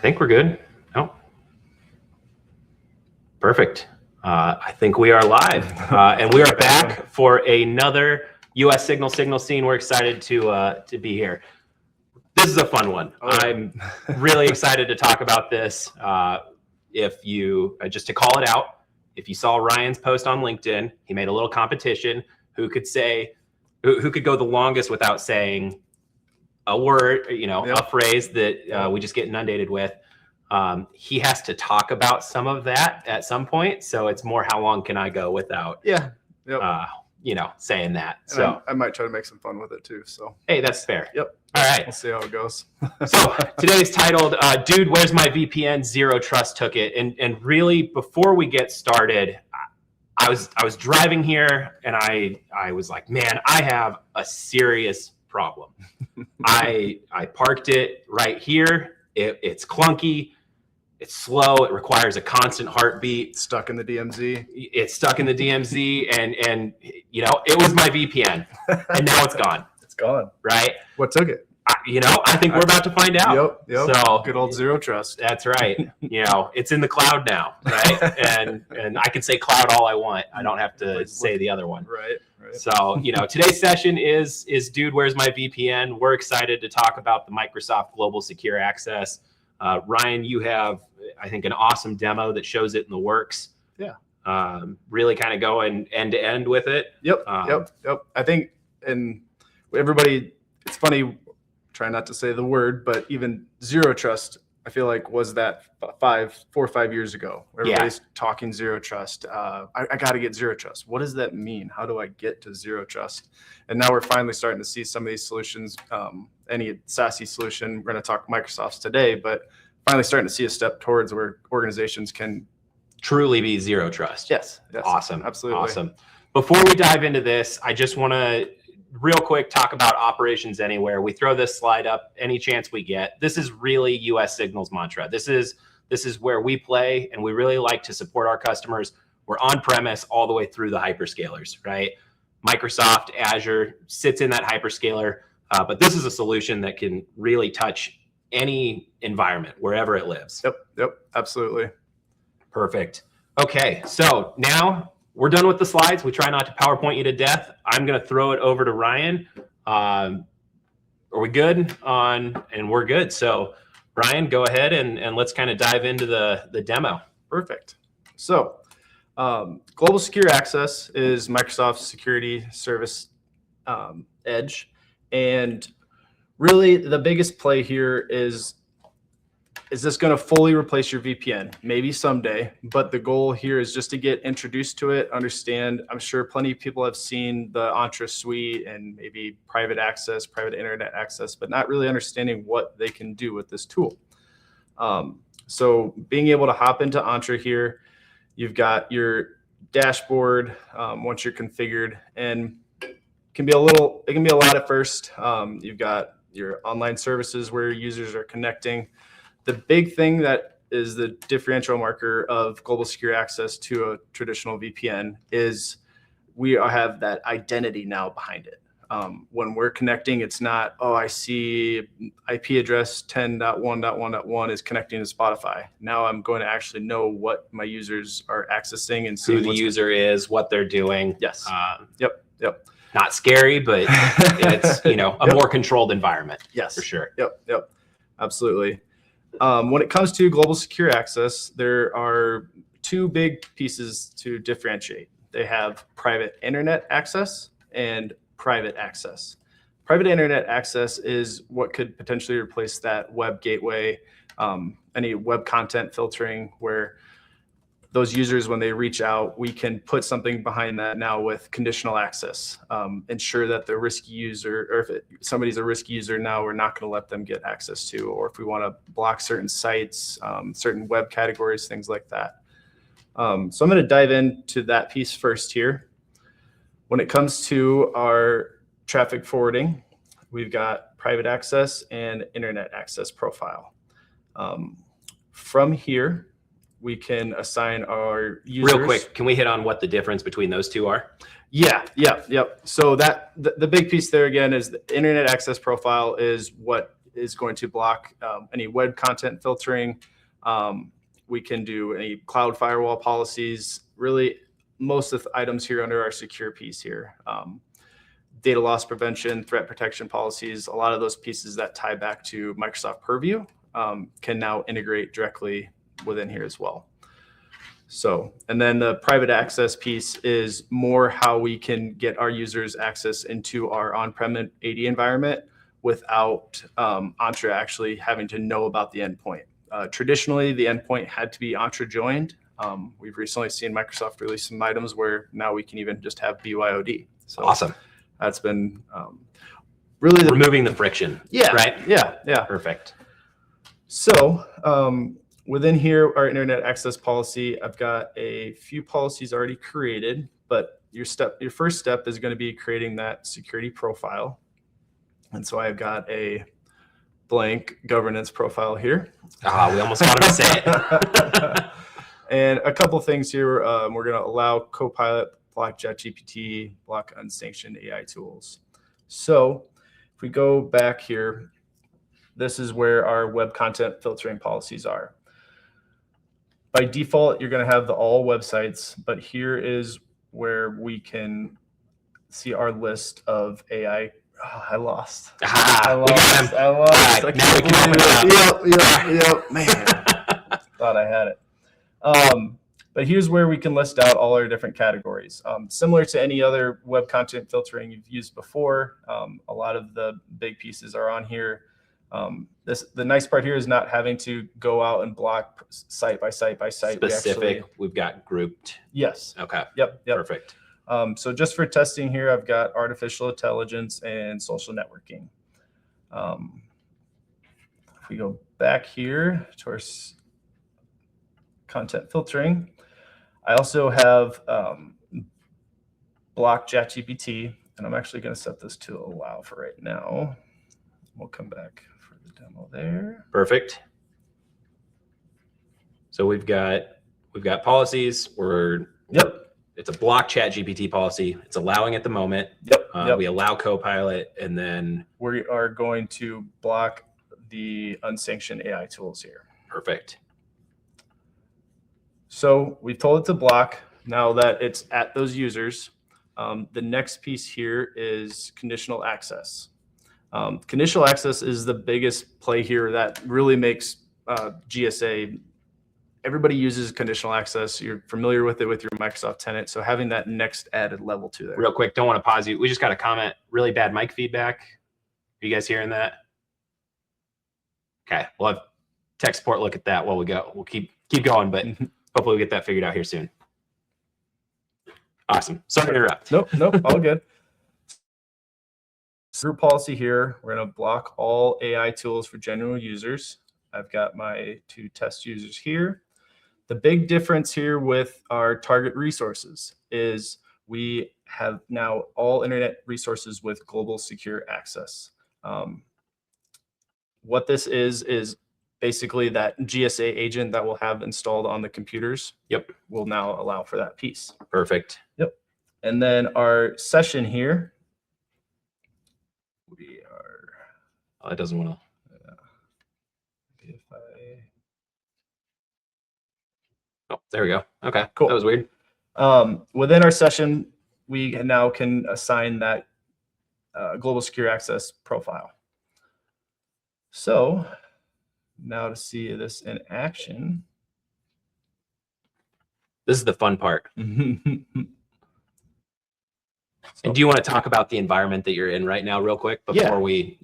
think we're good. Oh, perfect. I think we are live, and we are back for another U.S. Signal Scene. We're excited to be here. This is a fun one. I'm really excited to talk about this. If you just to call it out, if you saw Ryan's post on LinkedIn, he made a little competition. Who could go the longest without saying a word, a phrase that we just get inundated with. He has to talk about some of that at some point. So it's more, how long can I go without, saying that. And so I might try to make some fun with it too. So, hey, that's fair. Yep. All right. We'll see how it goes. So today's titled, Dude, Where's My VPN? Zero Trust Took It. And really, before we get started, I was driving here and I was like, man, I have a serious problem. I parked it right here. It's clunky. It's slow. It requires a constant heartbeat. Stuck in the DMZ. It's stuck in the DMZ, and it was my VPN, and now it's gone. It's gone. Right? What took it? I think we're about to find out. Yep. So good old zero trust. That's right. It's in the cloud now, right? and I can say cloud all I want. I don't have to say the other one. Right. So, today's session is Dude, Where's My VPN? We're excited to talk about the Microsoft Global Secure Access. Ryan, you have, I think, an awesome demo that shows it in the works. Yeah. Really kind of going end to end with it. Yep. I think, and everybody, it's funny, try not to say the word, but even zero trust, I feel like, was that 4 or 5 years ago. Everybody's talking zero trust. I got to get zero trust. What does that mean? How do I get to zero trust? And now we're finally starting to see some of these solutions. Any SASE solution, we're going to talk Microsoft's today, but finally starting to see a step towards where organizations can truly be zero trust. Yes. Awesome. Absolutely. Awesome. Before we dive into this, I just want to real quick talk about Operations Anywhere. We throw this slide up any chance we get. This is really US Signal's mantra. This is where we play, and we really like to support our customers. We're on premise all the way through the hyperscalers, right? Microsoft Azure sits in that hyperscaler, but this is a solution that can really touch any environment wherever it lives. Yep, absolutely. Perfect. Okay, so now we're done with the slides. We try not to PowerPoint you to death. I'm going to throw it over to Ryan. Are we good on? And we're good. So Ryan, go ahead and let's kind of dive into the demo. Perfect. So Global Secure Access is Microsoft's security service edge. And really the biggest play here is this going to fully replace your VPN? Maybe someday, but the goal here is just to get introduced to it, understand. I'm sure plenty of people have seen the Entra suite and maybe private access, private internet access, but not really understanding what they can do with this tool. So being able to hop into Entra here, you've got your dashboard once you're configured, and it can be a lot at first. You've got your online services where users are connecting. The big thing that is the differential marker of Global Secure Access to a traditional VPN is we have that identity now behind it. When we're connecting, it's not, I see IP address 10.1.1.1 is connecting to Spotify. Now I'm going to actually know what my users are accessing and see who the user is, what they're doing. Yes. Yep. Not scary, but it's a more controlled environment. Yes, for sure. Yep. Absolutely. When it comes to Global Secure Access, there are two big pieces to differentiate. They have private internet access and private access. Private internet access is what could potentially replace that web gateway, any web content filtering, where those users, when they reach out, we can put something behind that now with conditional access, ensure that the risky user, or if somebody's a risky user now, we're not going to let them get access to, or if we want to block certain sites, certain web categories, things like that. So I'm going to dive into that piece first here. When it comes to our traffic forwarding, we've got private access and internet access profile. From here, we can assign our users. Real quick, can we hit on what the difference between those two are? Yep. So that the big piece there again is the internet access profile is what is going to block any web content filtering. We can do any cloud firewall policies, really most of the items here under our secure piece here. Data loss prevention, threat protection policies, a lot of those pieces that tie back to Microsoft Purview can now integrate directly within here as well. So, and then the private access piece is more how we can get our users access into our on-prem AD environment without Entra actually having to know about the endpoint. Traditionally, the endpoint had to be Entra joined. We've recently seen Microsoft release some items where now we can even just have BYOD. So Awesome. That's been really removing the friction. Yeah. Right. Yeah. Perfect. So within here, our internet access policy, I've got a few policies already created, but your first step is going to be creating that security profile. And so I've got a blank governance profile here. We almost wanted to say it. And a couple things here. We're going to allow Copilot, block ChatGPT, block unsanctioned AI tools. So if we go back here, this is where our web content filtering policies are. By default, you're going to have the all websites, but here is where we can see our list of AI. Oh, I lost. I lost. Right, now we can open it up. Yep. Man, thought I had it. But here's where we can list out all our different categories. Similar to any other web content filtering you've used before, a lot of the big pieces are on here. The nice part here is not having to go out and block site by site by site. Specific, we've got grouped. Yes. Okay. Yep. Perfect. So just for testing here, I've got artificial intelligence and social networking. If we go back here to our content filtering, I also have block ChatGPT, and I'm actually going to set this to allow for right now. We'll come back for the demo there. Perfect. So we've got policies. It's a block ChatGPT policy. It's allowing at the moment. Yep. We allow Copilot, and then we are going to block the unsanctioned AI tools here. Perfect. So we've told it to block. Now that it's at those users, the next piece here is conditional access. Conditional access is the biggest play here that really makes GSA. Everybody uses conditional access. You're familiar with it with your Microsoft tenant. So having that next added level to there. Real quick, don't want to pause you. We just got a comment. Really bad mic feedback. Are you guys hearing that? Okay, we'll have tech support look at that while we go. We'll keep going, but hopefully we get that figured out here soon. Awesome. Sorry to interrupt. Nope, all good. Group policy here. We're going to block all AI tools for general users. I've got my 2 test users here. The big difference here with our target resources is we have now all internet resources with global secure access. What this is basically that GSA agent that we'll have installed on the computers. Yep. Will now allow for that piece. Perfect. Yep. And then our session here, we are. Oh, it doesn't want to. If I. Oh, there we go. Okay, Cool. That was weird. Within our session, we now can assign that global secure access profile. So now to see this in action. This is the fun part. And do you want to talk about the environment that you're in right now real quick before we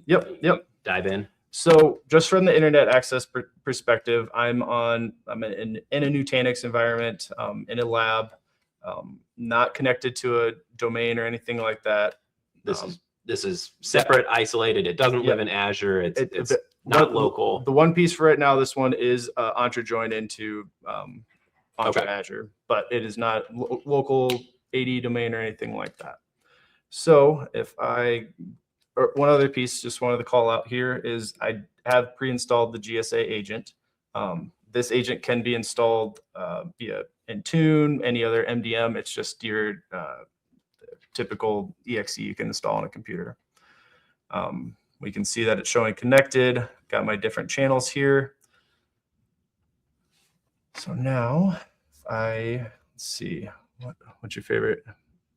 dive in? So just from the internet access perspective, I'm in a Nutanix environment, in a lab, not connected to a domain or anything like that. This is separate, isolated. It doesn't live in Azure. It's not local. The one piece for right now, this one is Entra joined into Entra Azure, but it is not local AD domain or anything like that. So if one other piece, just wanted to call out here is I have pre-installed the GSA agent. This agent can be installed via Intune, any other MDM. It's just your typical EXE you can install on a computer. we can see that it's showing connected. Got my different channels here. So now let's see, what's your favorite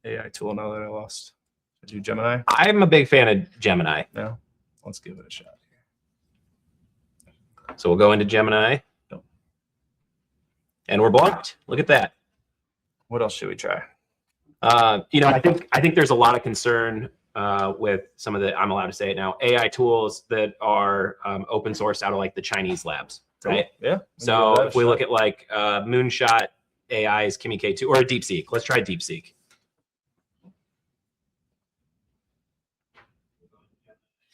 AI tool now that I lost? Did you Gemini? I'm a big fan of Gemini. No? Let's give it a shot here. So we'll go into Gemini. Nope. And we're blocked. Look at that. What else should we try? I think there's a lot of concern with some of the, I'm allowed to say it now, AI tools that are open source out of like the Chinese labs, right? Yeah. So if we look at like Moonshot AI's Kimi K2 or DeepSeek, let's try DeepSeek.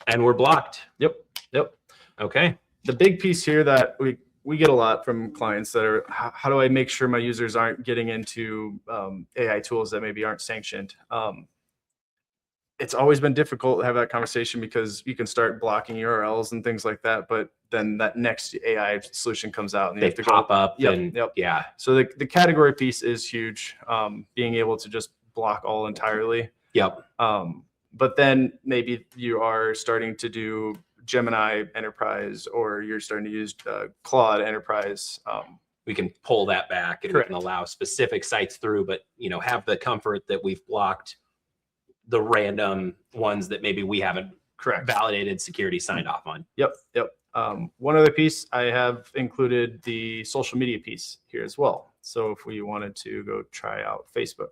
And we're blocked. Yep. Okay. The big piece here that we get a lot from clients that are, how do I make sure my users aren't getting into AI tools that maybe aren't sanctioned? It's always been difficult to have that conversation because you can start blocking URLs and things like that, but then that next AI solution comes out and they pop up. Yep. Yeah. So the category piece is huge. Being able to just block all entirely. Yep. But then maybe you are starting to do Gemini Enterprise, or you're starting to use Claude Enterprise. We can pull that back and Correct. we can allow specific sites through, but have the comfort that we've blocked the random ones that maybe we haven't validated security signed off on. Yep. One other piece, I have included the social media piece here as well. So if we wanted to go try out Facebook,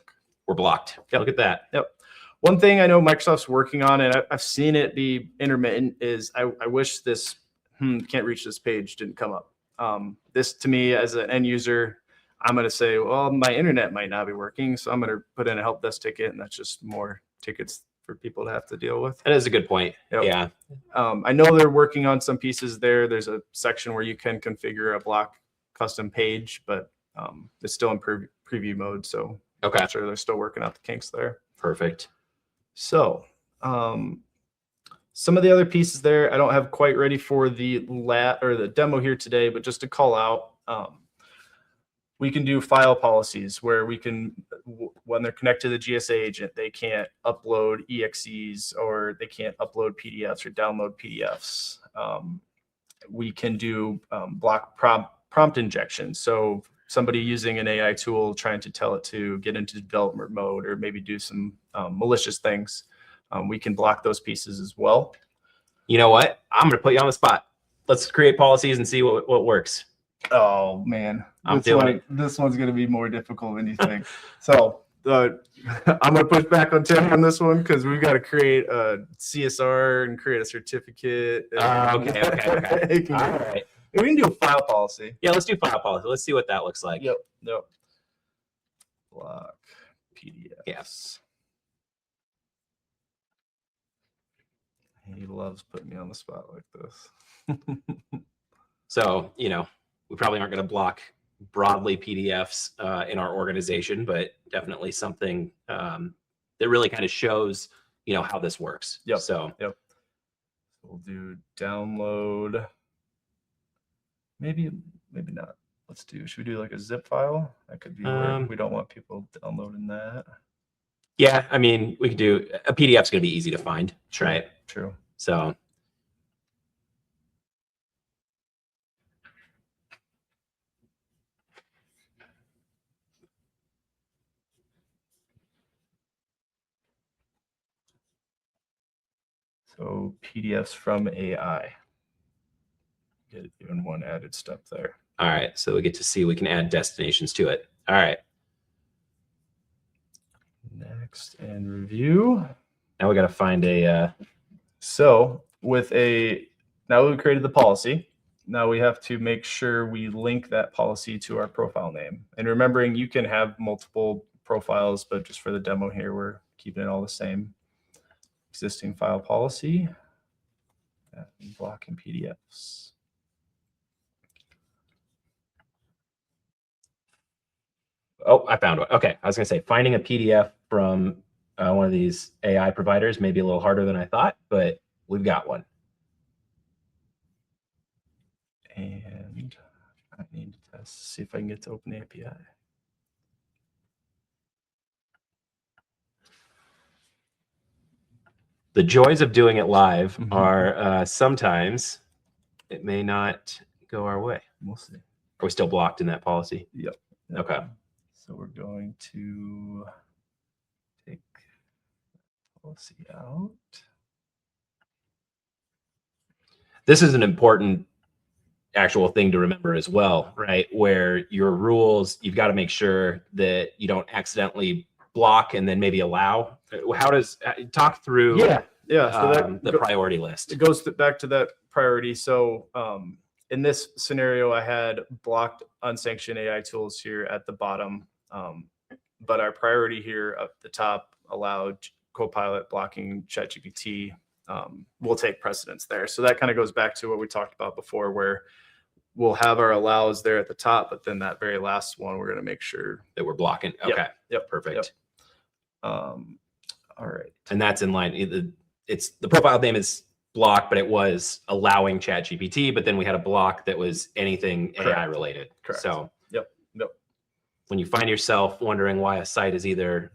we're blocked. Yep. Look at that. Yep. One thing I know Microsoft's working on, and I've seen it be intermittent, is I wish this can't reach this page didn't come up. This to me as an end user, I'm going to say, well, my internet might not be working, so I'm going to put in a help desk ticket, and that's just more tickets for people to have to deal with. That is a good point. Yep. Yeah. I know they're working on some pieces there. There's a section where you can configure a block custom page, but it's still in preview mode. So okay, I'm sure they're still working out the kinks there. Perfect. So some of the other pieces there, I don't have quite ready for the the demo here today, but just to call out, we can do file policies where we can, when they're connected to the GSA agent, they can't upload EXEs or they can't upload PDFs or download PDFs. We can do block prompt injection. So somebody using an AI tool trying to tell it to get into development mode or maybe do some malicious things, we can block those pieces as well. You know what? I'm going to put you on the spot. Let's create policies and see what works. Oh man, this one's going to be more difficult than you think. So I'm going to push back on Tim on this one because we've got to create a CSR and create a certificate. Okay. All right. We can do a file policy. Yeah, let's do file policy. Let's see what that looks like. Yep. Block PDFs. Yes. He loves putting me on the spot like this. So, we probably aren't going to block broadly PDFs in our organization, but definitely something that really kind of shows, how this works. Yep. So we'll do download. Maybe not. Should we do like a zip file? That could be where we don't want people downloading that. Yeah, I mean, we could do a PDF is going to be easy to find, right? True. So PDFs from AI. Get even one added step there. All right, so we get to see we can add destinations to it. All right. Next and review. Now we got to find a. So now we created the policy. Now we have to make sure we link that policy to our profile name. And remembering you can have multiple profiles, but just for the demo here, we're keeping it all the same. Existing file policy, blocking PDFs. Oh, I found one. Okay, I was going to say finding a PDF from one of these AI providers may be a little harder than I thought, but we've got one. And I need to see if I can get to open the API. The joys of doing it live Mhm. are sometimes it may not go our way. We'll see. Are we still blocked in that policy? Yep. Okay. So we're going to take policy out. This is an important actual thing to remember as well, right? Where your rules, you've got to make sure that you don't accidentally block and then maybe allow. How does talk through Yeah. So that the priority list? it goes back to that priority. So in this scenario, I had blocked unsanctioned AI tools here at the bottom, but our priority here at the top allowed Copilot blocking ChatGPT. Will take precedence there. So that kind of goes back to what we talked about before, where we'll have our allows there at the top, but then that very last one, we're going to make sure that we're blocking. Okay. Yep. Perfect. All right. And that's in line. It's the profile name is blocked, but it was allowing ChatGPT, but then we had a block that was anything AI related. Correct. So yep. When you find yourself wondering why a site is either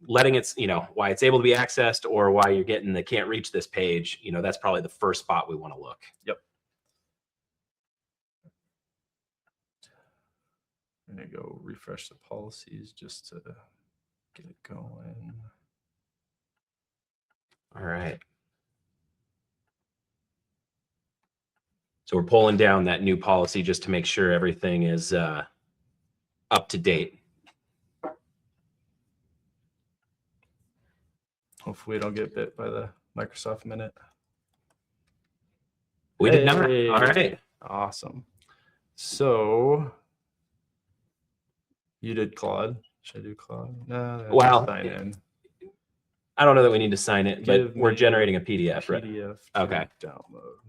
letting its, why it's able to be accessed or why you're getting the can't reach this page, that's probably the first spot we want to look. Yep. I'm going to go refresh the policies just to get it going. All right. So we're pulling down that new policy just to make sure everything is up to date. Hopefully we don't get bit by the Microsoft Minute. We did not. All right. Awesome. So you did Claude. Should I do Claude? No. Well, sign in. I don't know that we need to sign it, but we're generating a PDF, right? PDF. Okay. Download.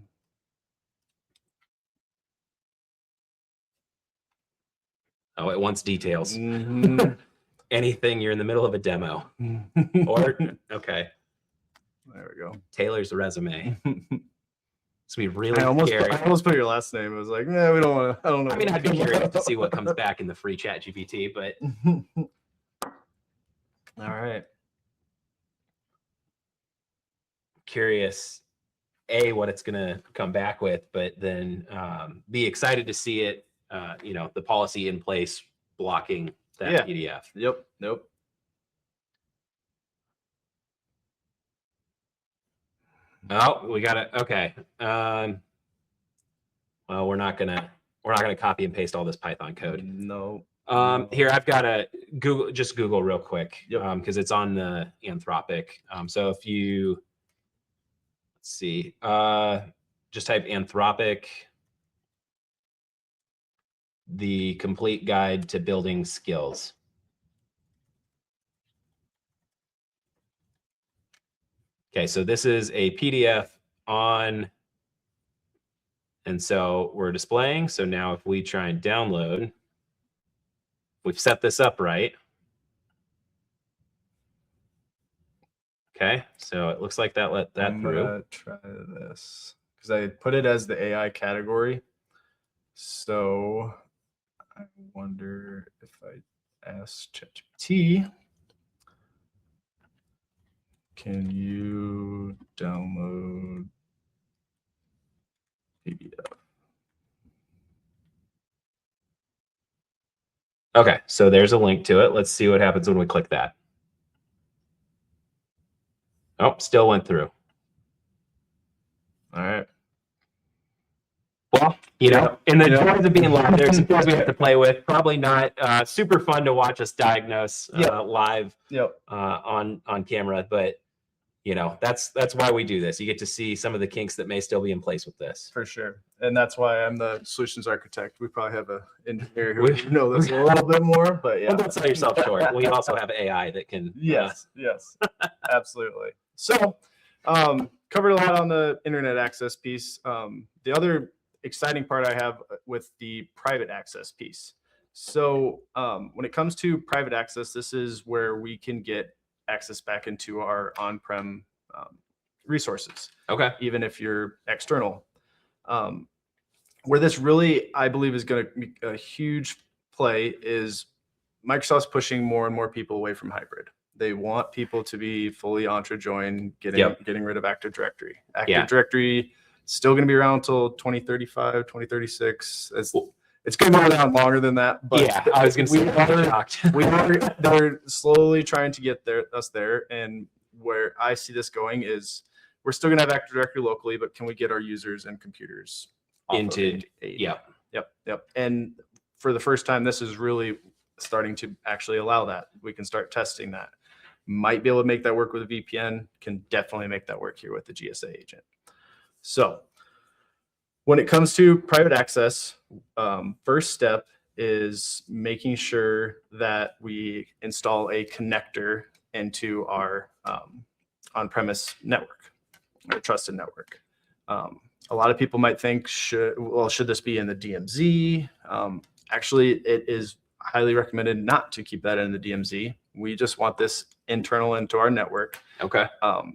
Oh, it wants details. Mm-hmm. Anything, you're in the middle of a demo. Or, okay. There we go. Taylor's resume. So we really I almost put your last name. I was like, yeah, we don't want to. I don't know. I mean, I'd be curious to see what comes back in the free chat GPT, but. All right. Curious, A, what it's going to come back with, but then be excited to see it, the policy in place blocking that PDF. Yep. Nope. Oh, we got it. Okay. Well, we're not gonna copy and paste all this Python code. No. Here I've got to Google real quick. Yep. Because it's on the Anthropic. So if you let's see, just type Anthropic, the complete guide to building skills. Okay, so this is a PDF on, and so we're displaying. So now if we try and download, we've set this up right. Okay, so it looks like that let that through. I'm gonna try this because I put it as the AI category. So I wonder if I ask ChatGPT, can you download PDF? Okay, so there's a link to it. Let's see what happens when we click that. Oh, still went through. All right. Well, in the joys of being live, there's some things we have to play with. Probably not super fun to watch us diagnose live on camera, but that's why we do this. You get to see some of the kinks that may still be in place with this. For sure. And that's why I'm the solutions architect. We probably have an engineer who would know this a little bit more, but yeah. Don't sell yourself short. We also have AI that can. Yes, absolutely. So covered a lot on the internet access piece. The other exciting part I have with the private access piece. So when it comes to private access, this is where we can get access back into our on-prem resources. Okay. Even if you're external. Where this really, I believe, is going to be a huge play is Microsoft's pushing more and more people away from hybrid. They want people to be fully Entra joined, getting rid of Active Directory. Active Directory is still going to be around until 2035, 2036. It's going to be around longer than that. But yeah, I was going to say, I'm shocked. They're slowly trying to get us there. And where I see this going is we're still going to have Active Directory locally, but can we get our users and computers into Yep. And for the first time, this is really starting to actually allow that. We can start testing that. Might be able to make that work with a VPN. Can definitely make that work here with the GSA agent. So when it comes to private access, first step is making sure that we install a connector into our on-premise network, our trusted network. A lot of people might think, should this be in the DMZ? Actually, it is highly recommended not to keep that in the DMZ. We just want this internal into our network. Okay.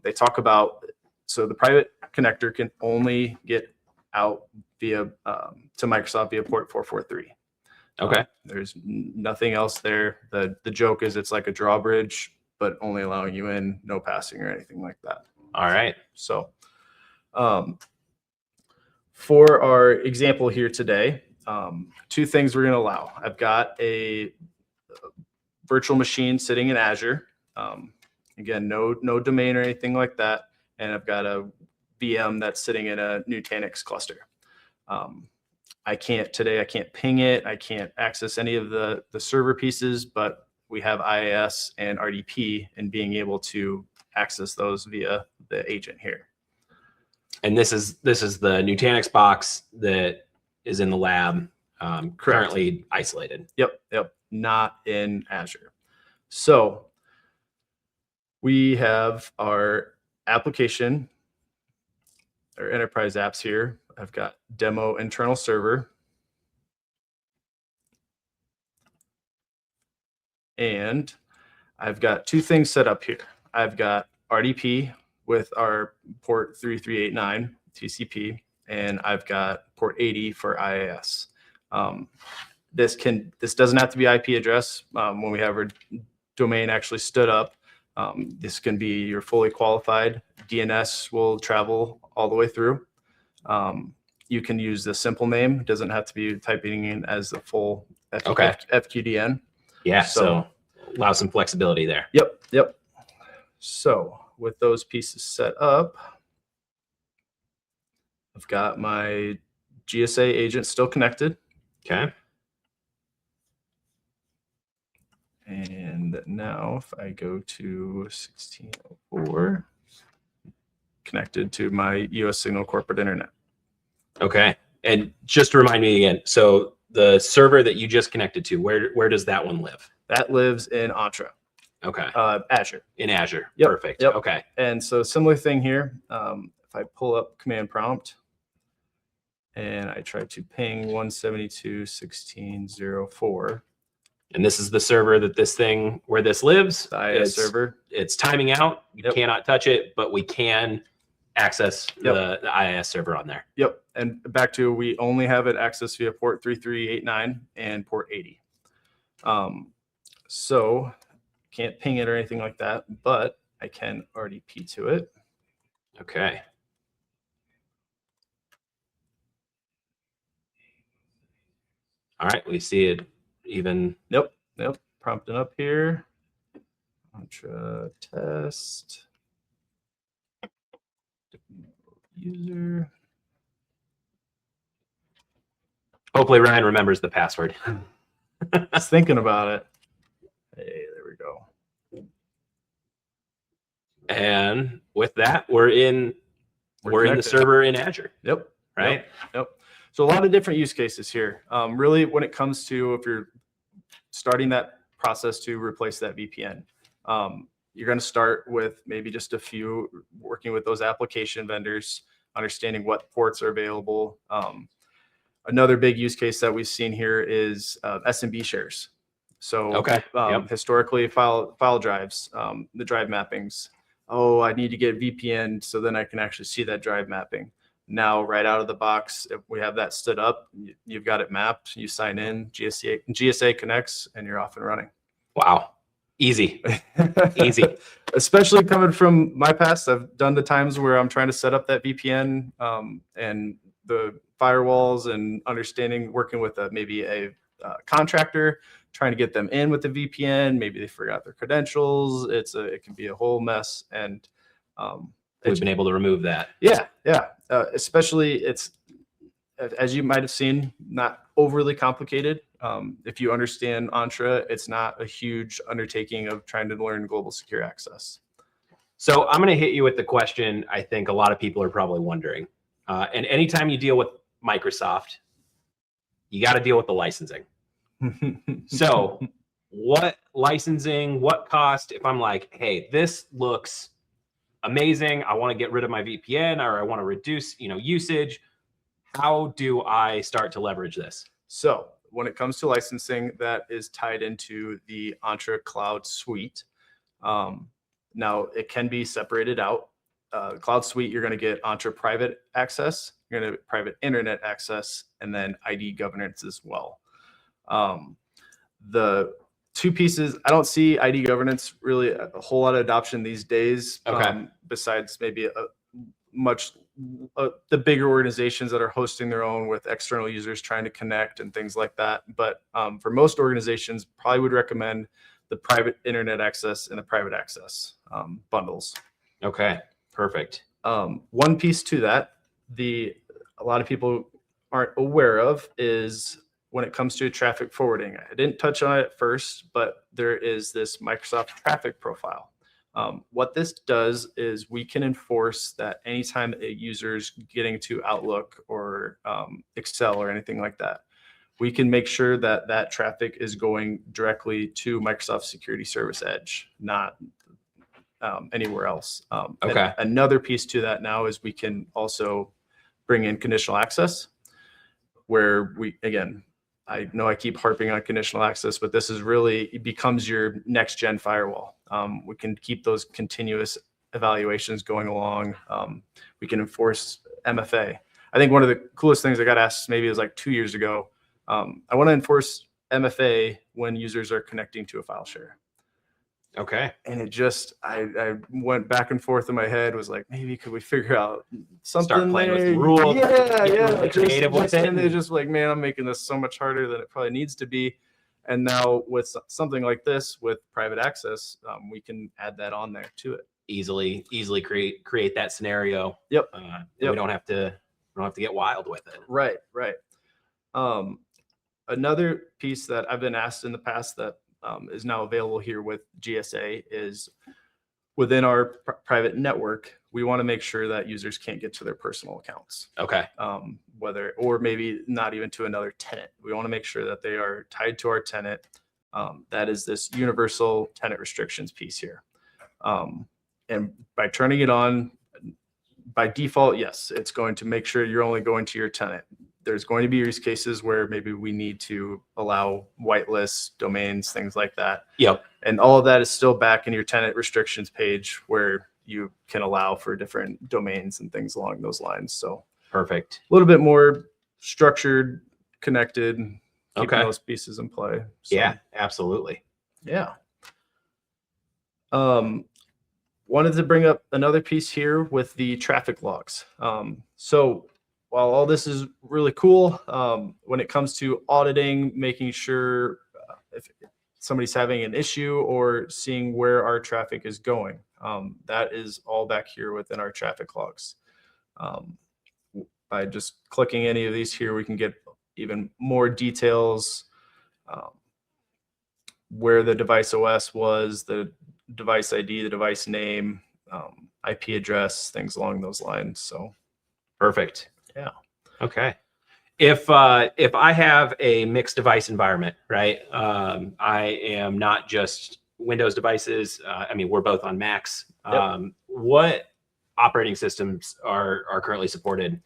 They talk about, so the private connector can only get out via to Microsoft via port 443. Okay. There's nothing else there. The joke is it's like a drawbridge, but only allowing you in, no passing or anything like that. All right. So for our example here today, two things we're going to allow. I've got a virtual machine sitting in Azure. Again, no domain or anything like that. And I've got a VM that's sitting in a Nutanix cluster. I can't ping it. I can't access any of the server pieces, but we have IIS and RDP and being able to access those via the agent here. And this is the Nutanix box that is in the lab, currently isolated. Yep, not in Azure. So we have our application, our enterprise apps here. I've got demo internal server. And I've got two things set up here. I've got RDP with our port 3389 TCP, and I've got port 80 for IIS. This doesn't have to be IP address. When we have our domain actually stood up, this can be your fully qualified. DNS will travel all the way through. You can use the simple name. It doesn't have to be typing in as the full FQDN. Yeah, so allow some flexibility there. Yep. So with those pieces set up, I've got my GSA agent still connected. Okay. And now if I go to 1604, connected to my US Signal corporate internet. Okay. And just to remind me again, so the server that you just connected to, where does that one live? That lives in Entra. Okay. Azure. In Azure. Yep. Perfect. Yep. Okay. And so similar thing here. If I pull up command prompt and I try to ping 172.16.04. And this is the server where this lives. The IIS server. It's timing out. You cannot touch it, but we can access the IIS server on there. Yep. And back to, we only have it accessed via port 3389 and port 80. So can't ping it or anything like that, but I can RDP to it. Okay. All right. We see it even. Yep. Prompting up here. Entra test. User. Hopefully Ryan remembers the password. I was thinking about it. Hey, there we go. And with that, we're in the server in Azure. Yep. Right. Yep. So a lot of different use cases here. Really, when it comes to if you're starting that process to replace that VPN, you're going to start with maybe just a few, working with those application vendors, understanding what ports are available. Another big use case that we've seen here is SMB shares. So historically, file drives, the drive mappings. Oh, I need to get VPN so then I can actually see that drive mapping. Now, right out of the box, if we have that stood up, you've got it mapped. You sign in, GSA connects, and you're off and running. Wow. Easy. Easy. Especially coming from my past, I've done the times where I'm trying to set up that VPN and the firewalls and understanding working with maybe a contractor, trying to get them in with the VPN. Maybe they forgot their credentials. It can be a whole mess. And we've been able to remove that. Yeah. Especially it's, as you might have seen, not overly complicated. If you understand Entra, it's not a huge undertaking of trying to learn global secure access. So I'm going to hit you with the question I think a lot of people are probably wondering. And anytime you deal with Microsoft, you got to deal with the licensing. So what licensing, what cost, if I'm like, hey, this looks amazing, I want to get rid of my VPN or I want to reduce, usage, how do I start to leverage this? So when it comes to licensing, that is tied into the Entra Cloud Suite. Now it can be separated out. Cloud Suite, you're going to get Entra Private Access, you're going to get Private Internet Access, and then ID governance as well. The two pieces, I don't see ID governance really a whole lot of adoption these days. Okay. Besides maybe the bigger organizations that are hosting their own with external users trying to connect and things like that. But for most organizations, probably would recommend the private internet access and the private access bundles. Okay, perfect. One piece to that, a lot of people aren't aware of is when it comes to traffic forwarding. I didn't touch on it at first, but there is this Microsoft traffic profile. What this does is we can enforce that anytime a user's getting to Outlook or Excel or anything like that, we can make sure that that traffic is going directly to Microsoft Security Service Edge, not anywhere else. Okay. Another piece to that now is we can also bring in conditional access, where I know I keep harping on conditional access, but this is really, it becomes your next gen firewall. We can keep those continuous evaluations going along. We can enforce MFA. I think one of the coolest things I got asked maybe it was like 2 years ago. I want to enforce MFA when users are connecting to a file share. Okay. And it just, I went back and forth in my head, was like, maybe could we figure out something? Start playing with the rules. Yeah. Really creative with it. And they're just like, man, I'm making this so much harder than it probably needs to be. And now with something like this, with private access, we can add that on there to it. Easily create that scenario. Yep. We don't have to get wild with it. Right. Another piece that I've been asked in the past that is now available here with GSA is within our private network, we want to make sure that users can't get to their personal accounts. Okay. Or maybe not even to another tenant. We want to make sure that they are tied to our tenant. That is this universal tenant restrictions piece here. And by turning it on, by default, yes, it's going to make sure you're only going to your tenant. There's going to be use cases where maybe we need to allow whitelists, domains, things like that. Yep. And all of that is still back in your tenant restrictions page where you can allow for different domains and things along those lines. So perfect. A little bit more structured, connected, keeping Okay. those pieces in play. So, Yeah, absolutely. yeah. Wanted to bring up another piece here with the traffic logs. So while all this is really cool, when it comes to auditing, making sure if somebody's having an issue or seeing where our traffic is going, that is all back here within our traffic logs. By just clicking any of these here, we can get even more details, where the device OS was, the device ID, the device name, IP address, things along those lines. So perfect. Yeah. Okay. If I have a mixed device environment, right? I am not just Windows devices. We're both on Macs. Yep. What operating systems are currently supported?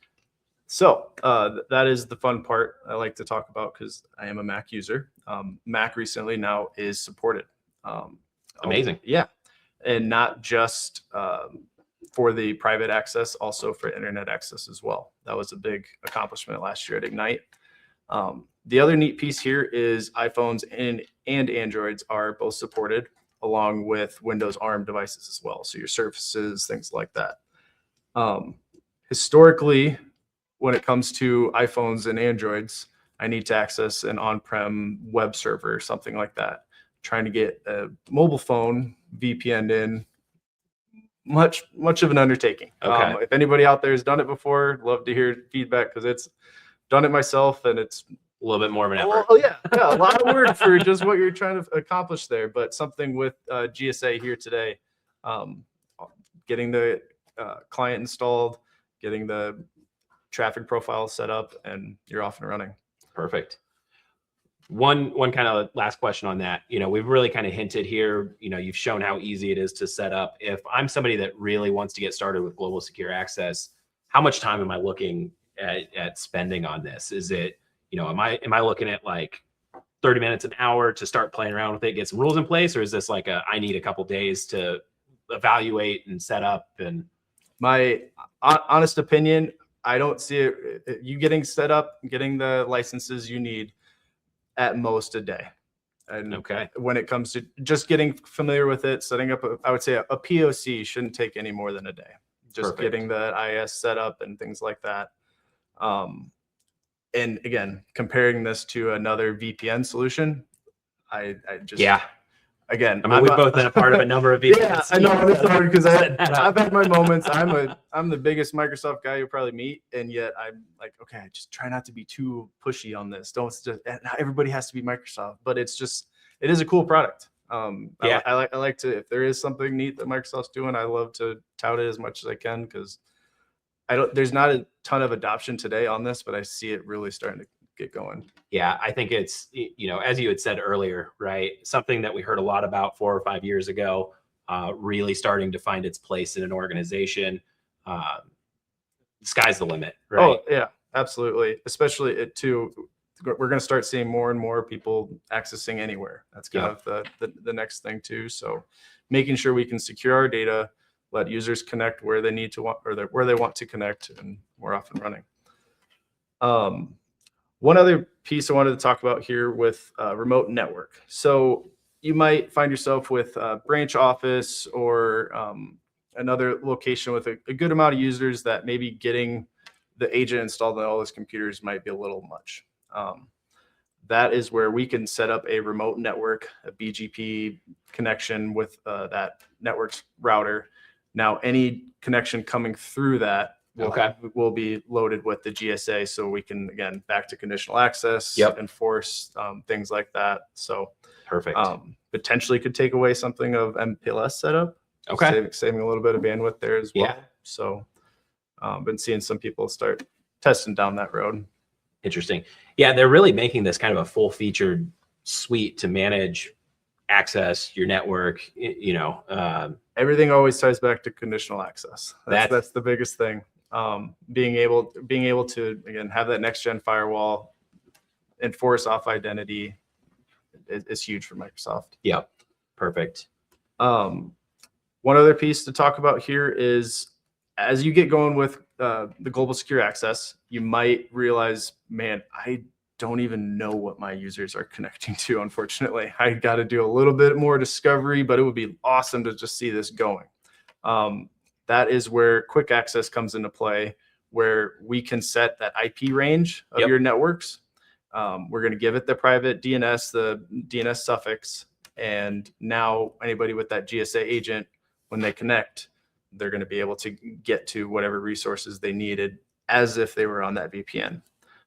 So that is the fun part I like to talk about because I am a Mac user. Mac recently now is supported. Amazing. Yeah. And not just for the private access, also for internet access as well. That was a big accomplishment last year at Ignite. The other neat piece here is iPhones and Androids are both supported. along with Windows ARM devices as well. So your Surfaces, things like that. Historically, when it comes to iPhones and Androids, I need to access an on-prem web server or something like that. Trying to get a mobile phone VPN'd in, much of an undertaking. Okay. If anybody out there has done it before, love to hear feedback, because it's done it myself, and it's A little bit more of an effort. oh yeah, a lot of work for just what you're trying to accomplish there. But something with GSA here today, getting the client installed, getting the traffic profile set up, and you're off and running. Perfect. One kind of last question on that. We've really kind of hinted here, you've shown how easy it is to set up. If I'm somebody that really wants to get started with global secure access, how much time am I looking at spending on this? Is it, am I looking at like 30 minutes, an hour to start playing around with it, get some rules in place? Or is this like I need a couple days to evaluate and set up? And my honest opinion, I don't see it, you getting set up, getting the licenses you need, at most a day. And okay, when it comes to just getting familiar with it, setting up, I would say a POC shouldn't take any more than a day. Just Perfect. Getting the IS set up and things like that. And again, comparing this to another VPN solution, I just, again, I mean, we've both been a part of a number of VPNs. Yeah, I know, because I've had my moments. I'm the biggest Microsoft guy you'll probably meet, and yet I'm like, okay, just try not to be too pushy on this. Don't just, not everybody has to be Microsoft, but it is a cool product. I like to, if there is something neat that Microsoft's doing, I love to tout it as much as I can, because there's not a ton of adoption today on this, but I see it really starting to get going. Yeah, I think it's, as you had said earlier, right? Something that we heard a lot about 4 or 5 years ago, really starting to find its place in an organization. Sky's the limit, right? Oh yeah, absolutely. Especially we're going to start seeing more and more people accessing anywhere. That's kind of the next thing too. So making sure we can secure our data, let users connect where they need to want, or where they want to connect, and we're off and running. One other piece I wanted to talk about here with remote network. So you might find yourself with a branch office or another location with a good amount of users that maybe getting the agent installed on all those computers might be a little much. That is where we can set up a remote network, a BGP connection with that network's router. Now, any connection coming through that will be loaded with the GSA, so we can, again, back to conditional access, enforce things like that. So perfect. Potentially could take away something of MPLS setup. Saving a little bit of bandwidth there as well. Yeah. So been seeing some people start testing down that road. Interesting. Yeah, they're really making this kind of a full-featured suite to manage access, your network. Everything always ties back to conditional access. That's the biggest thing. Being able to, again, have that next gen firewall, enforce off identity is huge for Microsoft. Yep. Perfect. One other piece to talk about here is, as you get going with the global secure access, you might realize, man, I don't even know what my users are connecting to. Unfortunately, I got to do a little bit more discovery, but it would be awesome to just see this going. That is where quick access comes into play, where we can set that IP range of your networks. We're going to give it the private DNS, the DNS suffix, and now anybody with that GSA agent, when they connect, they're going to be able to get to whatever resources they needed as if they were on that VPN.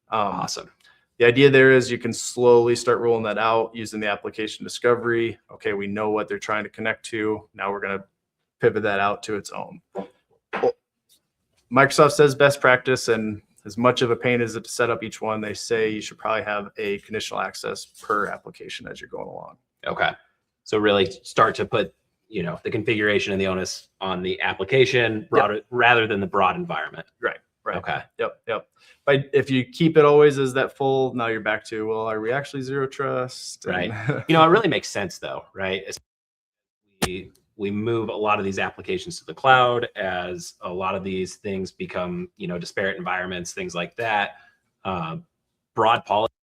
Awesome. The idea there is you can slowly start rolling that out using the application discovery. Okay, we know what they're trying to connect to. Now we're going to pivot that out to its own. Microsoft says best practice, and as much of a pain as it to set up each one, they say you should probably have a conditional access per application as you're going along. Okay. So really start to put, the configuration and the onus on the application rather than the broad environment. Right. Okay. Yep. But if you keep it always as that full, now you're back to, well, are we actually zero trust? Right. It really makes sense though, right? We move a lot of these applications to the cloud as a lot of these things become, disparate environments, things like that. Broad policies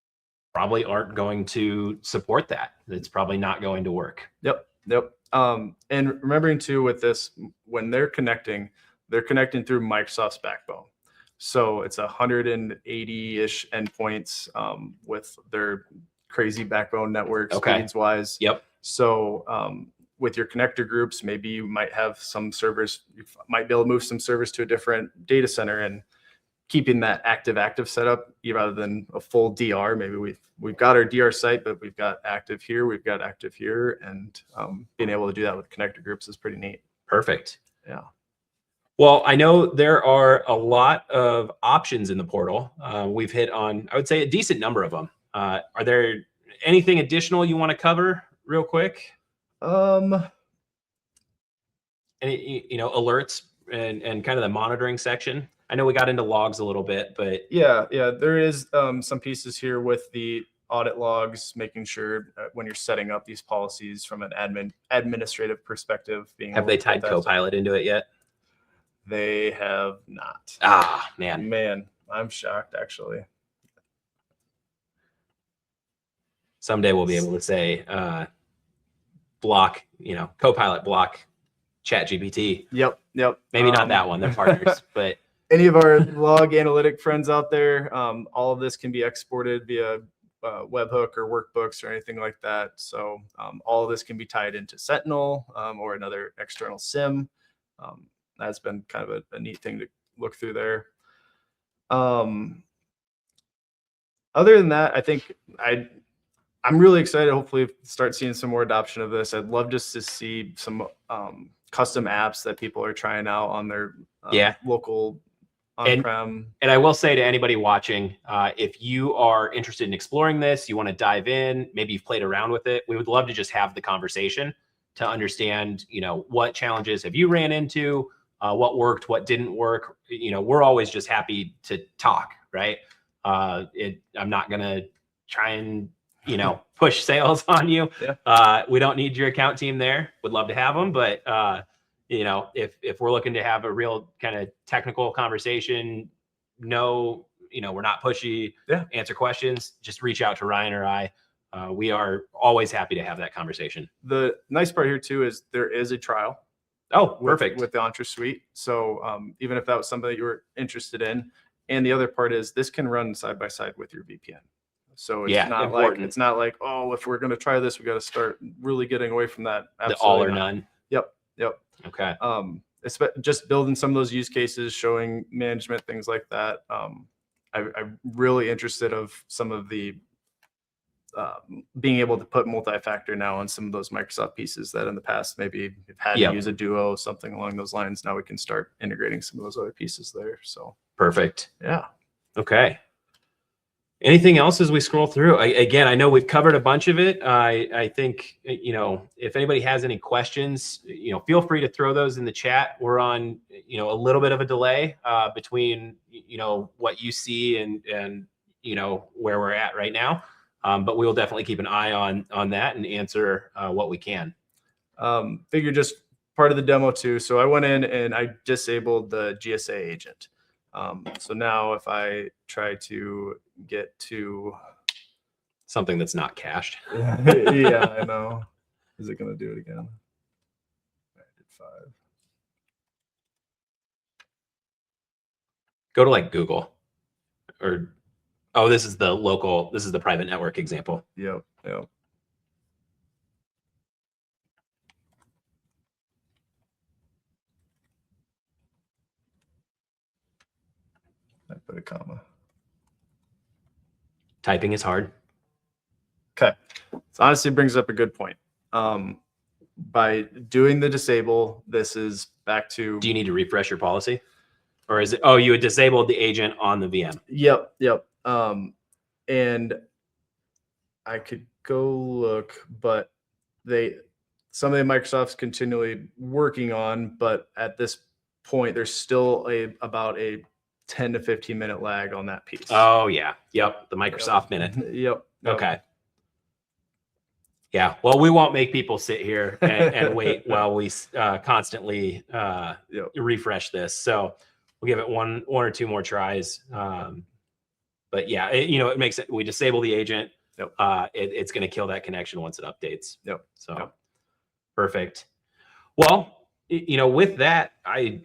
probably aren't going to support that. It's probably not going to work. Yep. Yep. And remembering too with this, when they're connecting through Microsoft's backbone. So it's 180-ish endpoints with their crazy backbone network speeds wise. Yep. So with your connector groups, maybe you might have some servers, you might be able to move some servers to a different data center, and keeping that active setup rather than a full DR. Maybe we've got our DR site, but we've got active here, and being able to do that with connector groups is pretty neat. Perfect. Yeah. Well, I know there are a lot of options in the portal. We've hit on, I would say, a decent number of them. Are there anything additional you want to cover real quick? Any, alerts and kind of the monitoring section. I know we got into logs a little bit, but yeah, there is some pieces here with the audit logs, making sure when you're setting up these policies from an administrative perspective. Have they tied Copilot into it yet? They have not. Ah, man, I'm shocked actually. Someday we'll be able to say block, Copilot block ChatGPT. Yep. Maybe not that one. They're partners, but any of our log analytic friends out there, all of this can be exported via webhook or workbooks or anything like that. So all of this can be tied into Sentinel or another external SIM. That's been kind of a neat thing to look through there. Other than that, I think I'm really excited. Hopefully start seeing some more adoption of this. I'd love just to see some custom apps that people are trying out on their local on-prem. And I will say to anybody watching, if you are interested in exploring this, you want to dive in, maybe you've played around with it, we would love to just have the conversation to understand, what challenges have you ran into, what worked, what didn't work. We're always just happy to talk, right? I'm not going to try and, push sales on you. Yeah. We don't need your account team there. Would love to have them, but if we're looking to have a real kind of technical conversation, we're not pushy, answer questions, just reach out to Ryan or I. We are always happy to have that conversation. The nice part here too is there is a trial. Oh, perfect. With the Entra Suite. So even if that was something that you were interested in, and the other part is this can run side by side with your VPN. So it's not like, oh, if we're going to try this, we got to start really getting away from that. Absolutely the all or none. Yep. Okay. Just building some of those use cases, showing management, things like that. I'm really interested of some of the being able to put multi-factor now on some of those Microsoft pieces that in the past maybe you've had to use a Duo, something along those lines. Now we can start integrating some of those other pieces there. So perfect. Yeah. Okay. Anything else as we scroll through? Again, I know we've covered a bunch of it. I think, if anybody has any questions, feel free to throw those in the chat. We're on, a little bit of a delay between, what you see and where we're at right now. But we will definitely keep an eye on that and answer what we can. Figure just part of the demo too. So I went in and I disabled the GSA agent. So now if I try to get to something that's not cached. Yeah, I know. Is it going to do it again? I did 5. Go to like Google or, oh, this is the private network example. Yep. I put a comma. Typing is hard. Okay. So honestly, brings up a good point. By doing the disable, this is back to... Do you need to refresh your policy? Or is it, oh, you had disabled the agent on the VM? Yep. And I could go look, but something Microsoft's continually working on, but at this point, there's still about a 10 to 15 minute lag on that piece. Oh yeah. Yep. The Microsoft minute. Yep. Okay. Yeah. Well, we won't make people sit here and wait while we constantly refresh this. So we'll give it one or two more tries. But yeah, it makes it, we disable the agent. Yep. It's going to kill that connection once it updates. Yep. So Perfect. Well, with that, I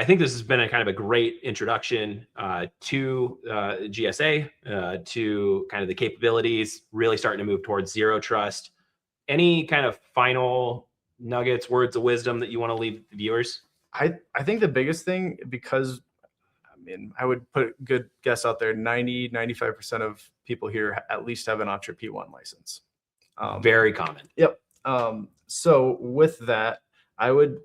think this has been a kind of a great introduction to GSA, to kind of the capabilities, really starting to move towards zero trust. Any kind of final nuggets, words of wisdom that you want to leave the viewers? I think the biggest thing, because I would put a good guess out there, 95% of people here at least have an Entra P1 license. Very common. Yep. So with that, I would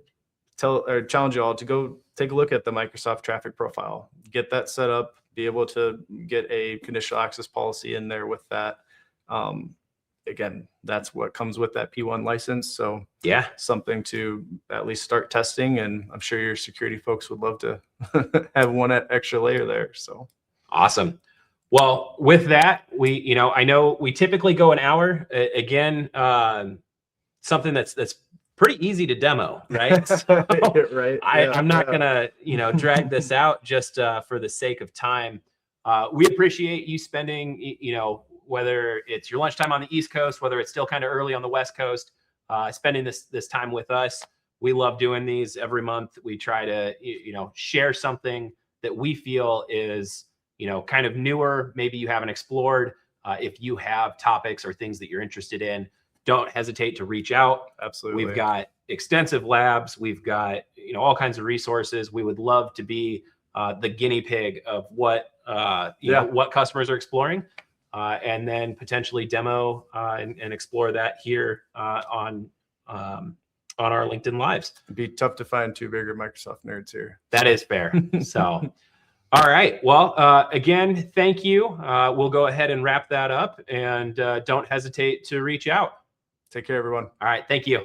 challenge you all to go take a look at the Microsoft traffic profile, get that set up, be able to get a conditional access policy in there with that. Again, that's what comes with that P1 license. So yeah, something to at least start testing. And I'm sure your security folks would love to have one extra layer there. So awesome. Well, with that, I know we typically go an hour. Again, something that's pretty easy to demo, right? So right. I'm not gonna, drag this out just for the sake of time. We appreciate you spending, whether it's your lunchtime on the East Coast, whether it's still kind of early on the West Coast, spending this time with us. We love doing these every month. We try to, share something that we feel is, kind of newer, maybe you haven't explored. If you have topics or things that you're interested in, don't hesitate to reach out. Absolutely. We've got extensive labs. We've got, all kinds of resources. We would love to be the guinea pig of what, what customers are exploring, and then potentially demo and explore that here on our LinkedIn Lives. It'd be tough to find two bigger Microsoft nerds here. That is fair. So, all right. Well, again, thank you. We'll go ahead and wrap that up, and don't hesitate to reach out. Take care, everyone. All right. Thank you.